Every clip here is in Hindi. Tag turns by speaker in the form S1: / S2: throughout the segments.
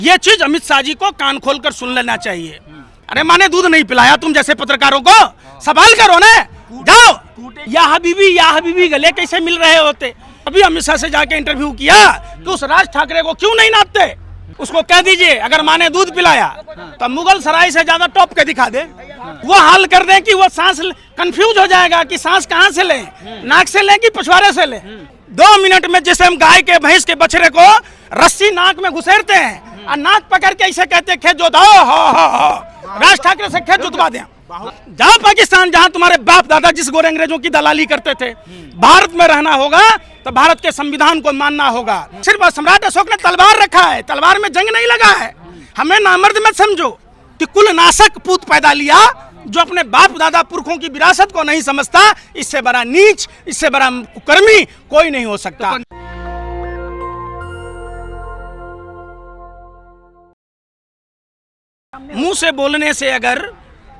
S1: ये चीज अमित शाह जी को कान खोलकर सुन लेना चाहिए। अरे माने दूध नहीं पिलाया तुम जैसे पत्रकारों को, सवाल करो ना, जाओ। या हबीबी गले कैसे मिल रहे होते। अभी अमित शाह से जाके इंटरव्यू किया कि उस राज ठाकरे को क्यों नहीं नापते। उसको कह दीजिए अगर माँ ने दूध पिलाया तो मुगल सराय से ज्यादा टॉप के दिखा दे, वो हाल कर दे कि वो सांस कंफ्यूज हो जाएगा कि सांस कहाँ से लें, नाक से लें कि पछवाड़े से लें। 2 मिनट में जैसे हम गाय के भैंस के बछड़े को रस्सी नाक में घुसेरते हैं और नाक पकड़ के ऐसे कहते खेत जोताओ, हो राज ठाकरे से खेत जोतवा दें। जहाँ पाकिस्तान, जहाँ तुम्हारे बाप दादा जिस गोरे अंग्रेजों की दलाली करते थे, भारत में रहना होगा तो भारत के संविधान को मानना होगा। सिर्फ सम्राट अशोक ने तलवार रखा है, तलवार में जंग नहीं लगा है। हमें नामर्द मत समझो कि कुल नाशक पूत पैदा लिया जो अपने बाप दादा पुरखों की विरासत को नहीं समझता। इससे बड़ा नीच, इससे बड़ा कुकर्मी कोई नहीं हो सकता। मुंह से बोलने से अगर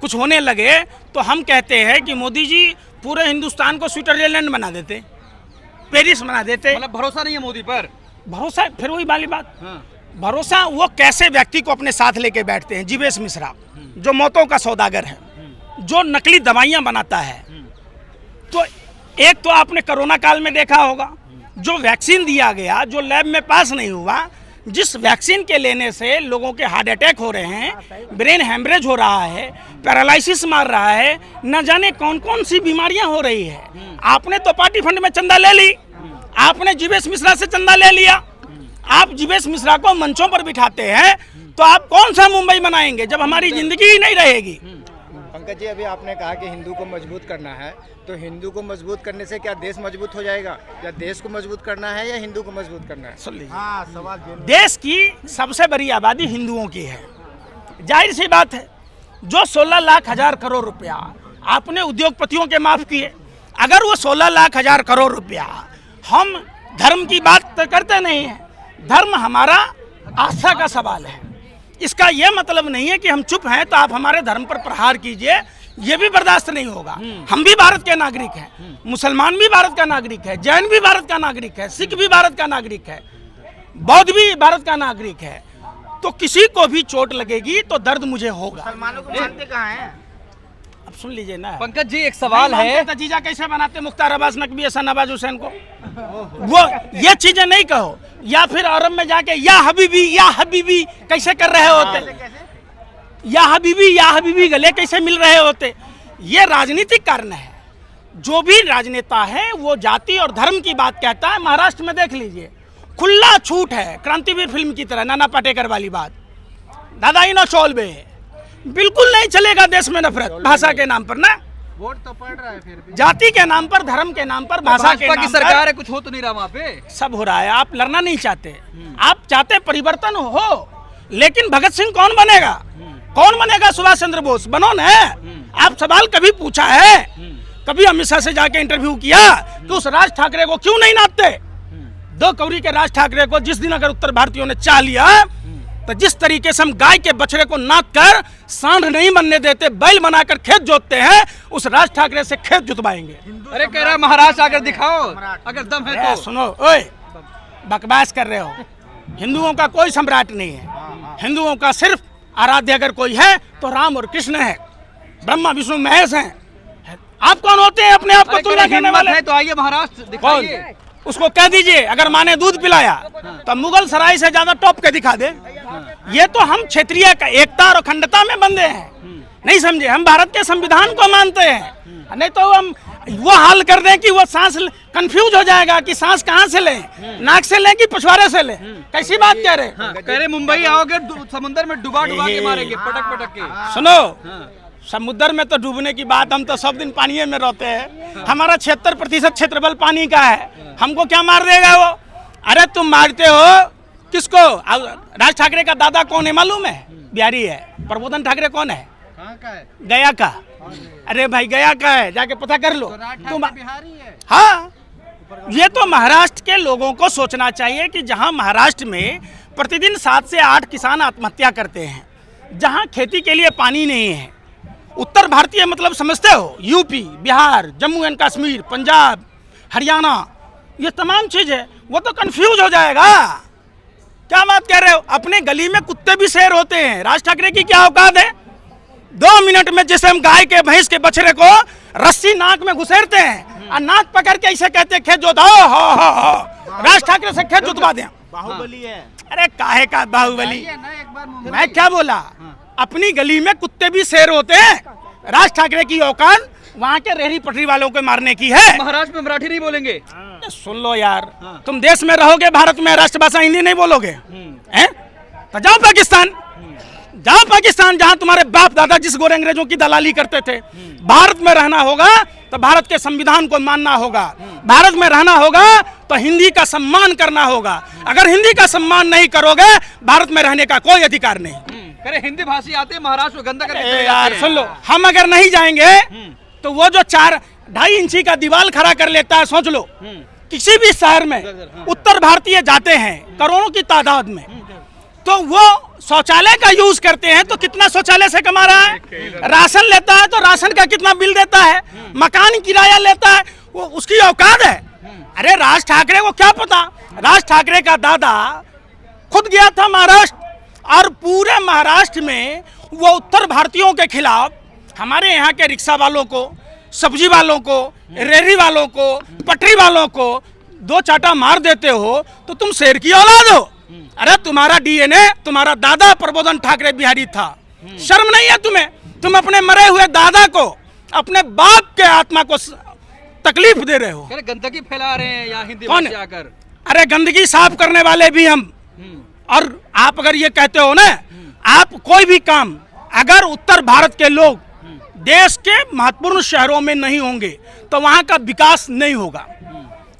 S1: कुछ होने लगे तो हम कहते हैं कि मोदी जी पूरे हिंदुस्तान को स्विट्जरलैंड बना देते, पेरिस बना देते।
S2: मतलब भरोसा नहीं है मोदी पर।
S1: भरोसा फिर वही वाली बात। भरोसा वो कैसे व्यक्ति को अपने साथ लेके बैठते हैं। जीवेश मिश्रा जो मौतों का सौदागर है, जो नकली दवाइयां बनाता है। तो एक तो आपने कोरोना काल में देखा होगा जो वैक्सीन दिया गया, जो लैब में पास नहीं हुआ, जिस वैक्सीन के लेने से लोगों के हार्ट अटैक हो रहे हैं, ब्रेन हैमरेज हो रहा है, पैरालिसिस मार रहा है, न जाने कौन कौन सी बीमारियां हो रही है। आपने तो पार्टी फंड में चंदा ले ली, आपने जीवेश मिश्रा से चंदा ले लिया। आप जीवेश मिश्रा को मंचों पर बिठाते हैं तो आप कौन सा मुंबई बनाएंगे जब हमारी जिंदगी ही नहीं रहेगी।
S3: पंकज जी, अभी आपने कहा कि हिंदू को मजबूत करना है, तो हिंदू को मजबूत करने से क्या देश मजबूत हो जाएगा? या देश को मजबूत करना है या हिंदू को मजबूत करना है?
S1: सुन लीजिए,
S3: हाँ, सवाल
S1: देश की सबसे बड़ी आबादी हिंदुओं की है। जाहिर सी बात है, जो 16 लाख हजार करोड़ रुपया आपने उद्योगपतियों के माफ किए, अगर वो 16 लाख हजार करोड़ रुपया, हम धर्म की बात तो करते नहीं है, धर्म हमारा आस्था का सवाल है। इसका यह मतलब नहीं है कि हम चुप हैं तो आप हमारे धर्म पर प्रहार कीजिए, ये भी बर्दाश्त नहीं होगा। हम भी भारत के नागरिक हैं, मुसलमान भी भारत का नागरिक है, जैन भी भारत का नागरिक है, सिख भी भारत का नागरिक है, बौद्ध भी भारत का नागरिक है। तो किसी को भी चोट लगेगी तो दर्द मुझे होगा।
S3: मुसलमानों को मानते कहाँ हैं?
S1: अब सुन लीजिए ना
S2: पंकज जी, एक सवाल है,
S1: तजीजा कैसे बनाते मुख्तार अब्बास नकवी, हसन नवाज हुसैन को? वो ये चीजें नहीं कहो। या फिर अरब में जाके या हबीबी कैसे कर रहे होते, या हबीबी गले कैसे मिल रहे होते। ये राजनीतिक कारण है। जो भी राजनेता है वो जाति और धर्म की बात कहता है। महाराष्ट्र में देख लीजिए, खुला छूट है, क्रांतिवीर फिल्म की तरह, नाना पाटेकर वाली बात। दादा इनो चौलबे बिल्कुल नहीं चलेगा देश में नफरत भाषा के नाम पर ना।
S3: वोट तो पड़ रहा है, फिर भी
S1: जाति के नाम पर, धर्म के नाम पर, भाषा के नाम पर
S2: सरकार है, कुछ हो तो नहीं रहा वहाँ पे।
S1: सब हो रहा है। आप लड़ना नहीं चाहते, आप चाहते परिवर्तन हो, लेकिन भगत सिंह कौन बनेगा? कौन बनेगा? सुभाष चंद्र बोस बनो ना। आप सवाल कभी पूछा है? कभी अमित शाह से जाके इंटरव्यू किया कि उस राज ठाकरे को क्यों नहीं नापते? 2 कौड़ी के राज ठाकरे को जिस दिन अगर उत्तर भारतीयों ने चाह लिया तो जिस तरीके से हम गाय के बछड़े को नाप कर सांड नहीं बनने देते, बैल बनाकर खेत जोतते हैं, उस राज ठाकरे से खेत जुतवाएंगे।
S2: अरे कह रहा महाराष्ट्र आकर दिखाओ अगर दम है तो।
S1: सुनो, ओए बकवास कर रहे हो। हिंदुओं का कोई सम्राट नहीं है। हिंदुओं का सिर्फ आराध्य अगर कोई है तो राम और कृष्ण है, ब्रह्मा विष्णु महेश हैं। आप कौन होते हैं अपने आप को तुलना करने वाले?
S2: तो आइए महाराष्ट्र दिखाइए।
S1: उसको कह दीजिए अगर माँ ने दूध पिलाया तो मुगल सराय से ज्यादा टॉप के दिखा दे। ये तो हम क्षेत्रीय का एकता और अखंडता में बंधे हैं, नहीं समझे? हम भारत के संविधान को मानते हैं, नहीं तो हम वो हाल कर दें कि वो सांस कंफ्यूज हो जाएगा कि सांस कहाँ से लें, नाक से लें कि पछवाड़े से लें। कैसी बात कह रहे?
S2: कह रहे मुंबई आओगे समुद्र में डुबा के मारेंगे, पटक के।
S1: सुनो, समुद्र में तो डूबने की बात, हम तो सब दिन पानी में रहते हैं। हमारा 76% क्षेत्रफल पानी का है, हमको क्या मार देगा वो? अरे तुम मारते हो किसको? राज ठाकरे का दादा कौन है मालूम है? बिहारी है। प्रबोधन ठाकरे कौन है?
S3: कहाँ का है?
S1: गया का। अरे भाई गया का है, जाके पता कर लो। तुम
S3: बिहारी है।
S1: हाँ, ये तो महाराष्ट्र के लोगों को सोचना चाहिए कि जहां महाराष्ट्र में प्रतिदिन 7 से 8 किसान आत्महत्या करते हैं, जहां खेती के लिए पानी नहीं है। उत्तर भारतीय मतलब समझते हो? यूपी, बिहार, जम्मू एंड कश्मीर, पंजाब, हरियाणा, ये तमाम चीज़ है। वो तो कंफ्यूज हो जाएगा क्या बात कह रहे हो? अपने गली में कुत्ते भी शेर होते हैं। राज ठाकरे की क्या औकात है? 2 मिनट में जैसे हम गाय के भैंस के बछड़े को रस्सी नाक में घुसेरते हैं और नाक पकड़ के ऐसे कहते हैं खेत जोताओ, हो राज ठाकरे से खेत जोतवा दें।
S3: बाहुबली है।
S1: अरे काहे का बाहुबली?
S2: एक बार
S1: मैं क्या बोला? अपनी गली में कुत्ते भी शेर होते हैं। राज ठाकरे की औकात वहाँ के रेहड़ी पटरी वालों को मारने की है।
S2: महाराष्ट्र में मराठी नहीं बोलेंगे।
S1: सुन लो यार, तुम देश में रहोगे, भारत में राष्ट्रभाषा हिंदी नहीं बोलोगे हैं? तो जाओ पाकिस्तान, जाओ पाकिस्तान, जहां तुम्हारे बाप दादा जिस गोरे अंग्रेजों की दलाली करते थे। भारत में रहना होगा तो भारत के संविधान को मानना होगा। भारत में रहना होगा तो हिंदी का सम्मान करना होगा। अगर हिंदी का सम्मान नहीं करोगे, भारत में रहने का कोई अधिकार नहीं।
S2: करे हिंदी भाषी आते हैं महाराष्ट्र को गंदा करके चले
S1: यार
S2: जाते हैं।
S1: सुन लो, हम अगर नहीं जाएंगे तो वो जो 4-2.5 इंची का दीवार खड़ा कर लेता है, सोच लो किसी भी शहर में उत्तर भारतीय जाते हैं करोड़ों की तादाद में, तो वो शौचालय का यूज करते हैं तो कितना शौचालय से कमा रहा है? राशन लेता है तो राशन का कितना बिल देता है? मकान किराया लेता है, वो उसकी औकात है? अरे राज ठाकरे को क्या पता? राज ठाकरे का दादा खुद गया था महाराष्ट्र और पूरे महाराष्ट्र में वो उत्तर भारतीयों के खिलाफ हमारे यहाँ के रिक्शा वालों को, सब्जी वालों को, रेहड़ी वालों को, पटरी वालों को 2 चाटा मार देते हो तो तुम शेर की औलाद हो। अरे तुम्हारा डीएनए, तुम्हारा दादा प्रबोधन ठाकरे बिहारी था। शर्म नहीं है तुम्हें? तुम अपने मरे हुए दादा को, अपने बाप के आत्मा को तकलीफ दे रहे हो।
S2: करे गंदगी फैला रहे हैं यहाँ हिंदी
S1: कौन?
S2: भाषी आकर।
S1: अरे गंदगी साफ करने वाले भी हम। और आप अगर ये कहते हो ना, आप कोई भी काम अगर उत्तर भारत के लोग देश के महत्वपूर्ण शहरों में नहीं होंगे तो वहां का विकास नहीं होगा।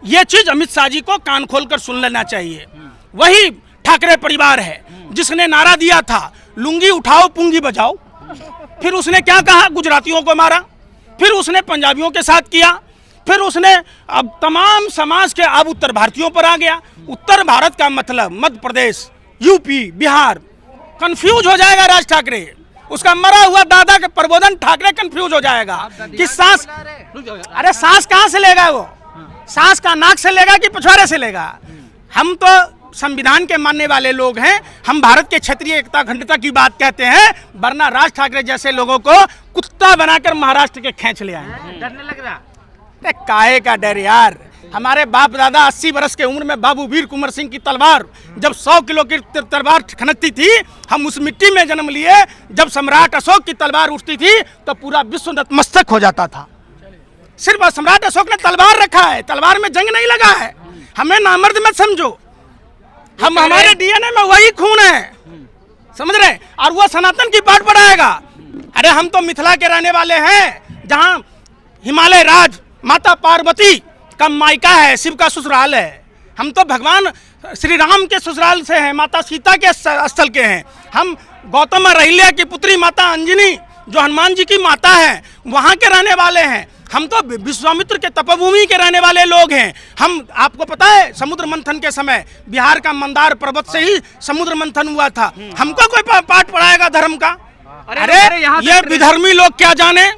S1: ये चीज अमित शाह जी को कान खोलकर सुन लेना चाहिए। वही ठाकरे परिवार है जिसने नारा दिया था लुंगी उठाओ पुंगी बजाओ। फिर उसने क्या कहा? गुजरातियों को मारा, फिर उसने पंजाबियों के साथ किया, फिर उसने अब तमाम समाज के अब उत्तर भारतीयों पर आ गया। उत्तर भारत का मतलब मध्य प्रदेश, यूपी, बिहार, कंफ्यूज हो जाएगा राज ठाकरे। उसका मरा हुआ दादा के प्रबोधन ठाकरे कंफ्यूज हो जाएगा कि सांस, अरे सांस कहाँ से लेगा वो? सांस का नाक से लेगा कि पिछवाड़े से लेगा? हम तो संविधान के मानने वाले लोग हैं। हम भारत के क्षेत्रीय एकता अखंडता की बात कहते हैं, वरना राज ठाकरे जैसे लोगों को कुत्ता बनाकर महाराष्ट्र के खींच ले आए।
S3: डरने लग रहा?
S1: अरे काहे का डर यार? हमारे बाप दादा 80 वर्ष के उम्र में बाबू वीर कुंवर सिंह की तलवार जब 100 किलो की तलवार खनकती थी, हम उस मिट्टी में जन्म लिए। जब सम्राट अशोक की तलवार उठती थी तो पूरा विश्व नतमस्तक हो जाता था। सिर्फ सम्राट अशोक ने तलवार रखा है, तलवार में जंग नहीं लगा है। हमें नामर्द मत समझो, हम हमारे डीएनए में वही खून है, समझ रहे? और वो सनातन की पाठ पढ़ाएगा। अरे हम तो मिथिला के रहने वाले हैं, जहाँ हिमालय राज माता पार्वती का मायका है, शिव का ससुराल है। हम तो भगवान श्री राम के ससुराल से हैं, माता सीता के स्थल के हैं। हम गौतम और अहिल्या की पुत्री माता अंजनी जो हनुमान जी की माता है, वहाँ के रहने वाले हैं। हम तो विश्वामित्र के तपोभूमि के रहने वाले लोग हैं। हम, आपको पता है समुद्र मंथन के समय बिहार का मंदार पर्वत से ही समुद्र मंथन हुआ था। हमको कोई पाठ पढ़ाएगा धर्म का? अरे ये विधर्मी लोग क्या जाने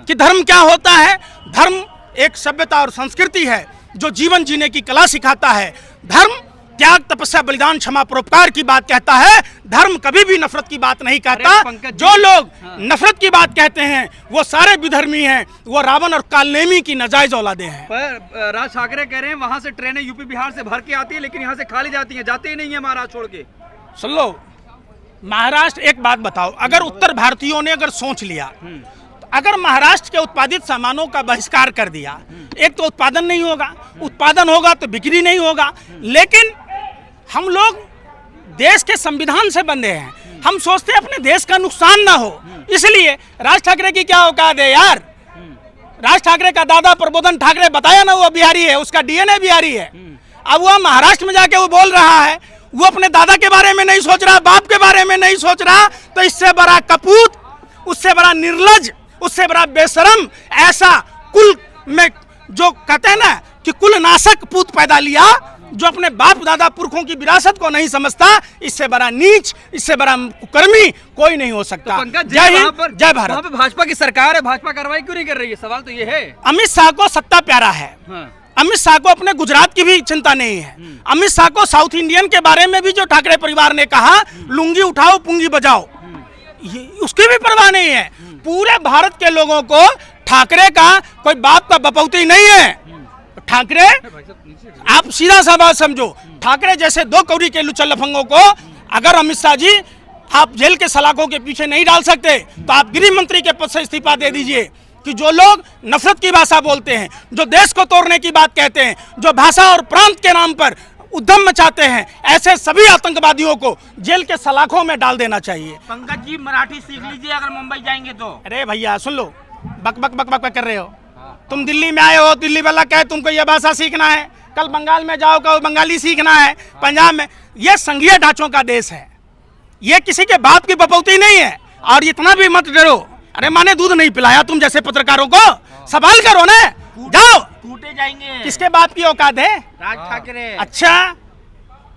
S1: कि धर्म क्या होता है। धर्म एक सभ्यता और संस्कृति है जो जीवन जीने की कला सिखाता है। धर्म त्याग, तपस्या, बलिदान, क्षमा, परोपकार की बात कहता है। धर्म कभी भी नफरत की बात नहीं कहता। जो लोग नफरत की बात कहते हैं वो सारे विधर्मी हैं, वो रावण और कालनेमी की नाजायज औलादे हैं।
S2: पर राज ठाकरे कह रहे हैं वहां से ट्रेनें यूपी बिहार से भर के आती है, लेकिन यहाँ से खाली जाती हैं, जाते ही नहीं है महाराष्ट्र छोड़ के।
S1: सुन लो, महाराष्ट्र, एक बात बताओ, अगर उत्तर भारतीयों ने अगर सोच लिया, अगर महाराष्ट्र के उत्पादित सामानों का बहिष्कार कर दिया, एक तो उत्पादन नहीं होगा, उत्पादन होगा तो बिक्री नहीं होगा। लेकिन हम लोग देश के संविधान से बंधे हैं, हम सोचते हैं अपने देश का नुकसान ना हो, इसलिए राज ठाकरे की क्या औकात है यार? राज ठाकरे का दादा प्रबोधन ठाकरे, बताया ना, वो बिहारी है, उसका डीएनए बिहारी है। अब वो महाराष्ट्र में जाके वो बोल रहा है, वो अपने दादा के बारे में नहीं सोच रहा, बाप के बारे में नहीं सोच रहा, तो इससे बड़ा कपूत, उससे बड़ा निर्लज, उससे बड़ा बेशरम, ऐसा कुल में जो कहते हैं ना कि कुल नाशक पूत पैदा लिया, जो अपने बाप दादा पुरखों की विरासत को नहीं समझता, इससे बड़ा नीच, इससे बड़ा कुकर्मी कोई नहीं हो सकता।
S2: तो
S1: जय हिंद, जय भारत।
S2: भाजपा की सरकार है, भाजपा कार्रवाई क्यों नहीं कर रही है? सवाल तो ये है।
S1: अमित शाह को सत्ता प्यारा है, अमित शाह को अपने गुजरात की भी चिंता नहीं है। अमित शाह को साउथ इंडियन के बारे में भी जो ठाकरे परिवार ने कहा, लुंगी उठाओ पुंगी बजाओ, ये उसकी भी परवाह नहीं है। पूरे भारत के लोगों को ठाकरे का कोई बाप का बपौती नहीं है। ठाकरे, आप सीधा सा बात समझो, ठाकरे जैसे दो कौड़ी के लुच्चा लफंगों को अगर अमित शाह जी आप जेल के सलाखों के पीछे नहीं डाल सकते तो आप गृह मंत्री के पद से इस्तीफा दे दीजिए। कि जो लोग नफरत की भाषा बोलते हैं, जो देश को तोड़ने की बात कहते हैं, जो भाषा और प्रांत के नाम पर उद्यम मचाते हैं, ऐसे सभी आतंकवादियों को जेल के सलाखों में डाल देना चाहिए।
S4: पंकज जी मराठी सीख लीजिए अगर मुंबई जाएंगे तो।
S1: अरे भैया सुन लो, बक बक बक बक कर रहे हो। तुम दिल्ली में आए हो, दिल्ली वाला कहे तुमको ये भाषा सीखना है, कल बंगाल में जाओ कहो बंगाली सीखना है, पंजाब में। ये संघीय ढांचों का देश है, ये किसी के बाप की बपौती नहीं है। और इतना भी मत डरो, अरे माने दूध नहीं पिलाया तुम जैसे पत्रकारों को, सवाल करो ना, जाओ।
S4: कूटे जाएंगे।
S1: किसके बाप की औकात है?
S4: राज ठाकरे।
S1: अच्छा,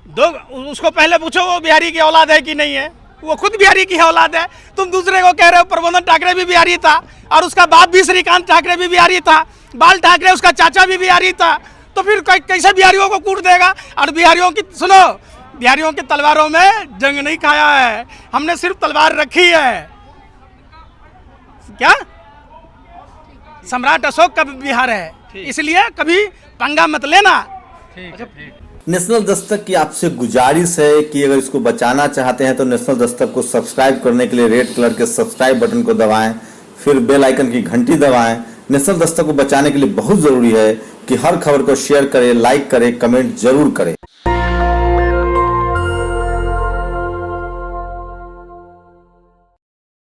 S1: दो उसको पहले पूछो वो बिहारी की औलाद है कि नहीं है। वो खुद बिहारी की औलाद है। तुम दूसरे को कह रहे हो प्रबोधन ठाकरे भी बिहारी था और उसका बाप भी श्रीकांत ठाकरे भी बिहारी था, बाल ठाकरे उसका चाचा भी बिहारी था। तो फिर कैसे बिहारियों को कूट देगा? और बिहारियों की सुनो, बिहारियों की तलवारों में जंग नहीं खाया है, हमने सिर्फ तलवार रखी है। क्या सम्राट अशोक का बिहार है, इसलिए कभी पंगा मत लेना।
S5: नेशनल दस्तक की आपसे गुजारिश है कि अगर इसको बचाना चाहते हैं तो नेशनल दस्तक को सब्सक्राइब करने के लिए रेड कलर के सब्सक्राइब बटन को दबाएं, फिर बेल आइकन की घंटी दबाएं। नेशनल दस्तक को बचाने के लिए बहुत जरूरी है कि हर खबर को शेयर करें, लाइक करें, कमेंट जरूर करें।